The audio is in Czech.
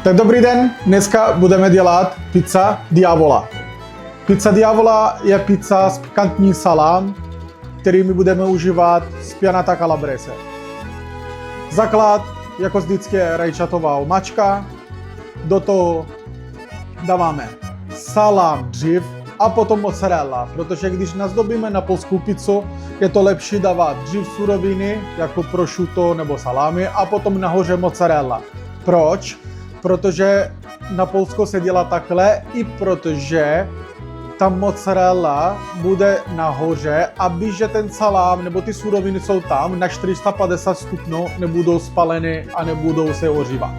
Tak dobrý den, dneska budeme dělat pizza diavola. Pizza diavola je pizza s pikantní salám, který my budeme užívat z pianata calabrese. Základ, jako vždycky, je rajčatová omáčka. Do toho dáváme salám dřív a potom mozzarella, protože když nazdobíme na polskou pizzu, je to lepší dávat dřív suroviny, jako prosciutto nebo salámy, a potom nahoře mozzarella. Proč? Protože na Polsko se dělá takhle, i protože ta mozzarella bude nahoře, aby že ten salám nebo ty suroviny jsou tam na 450 stupňů, nebudou spaleny a nebudou se ohřívat.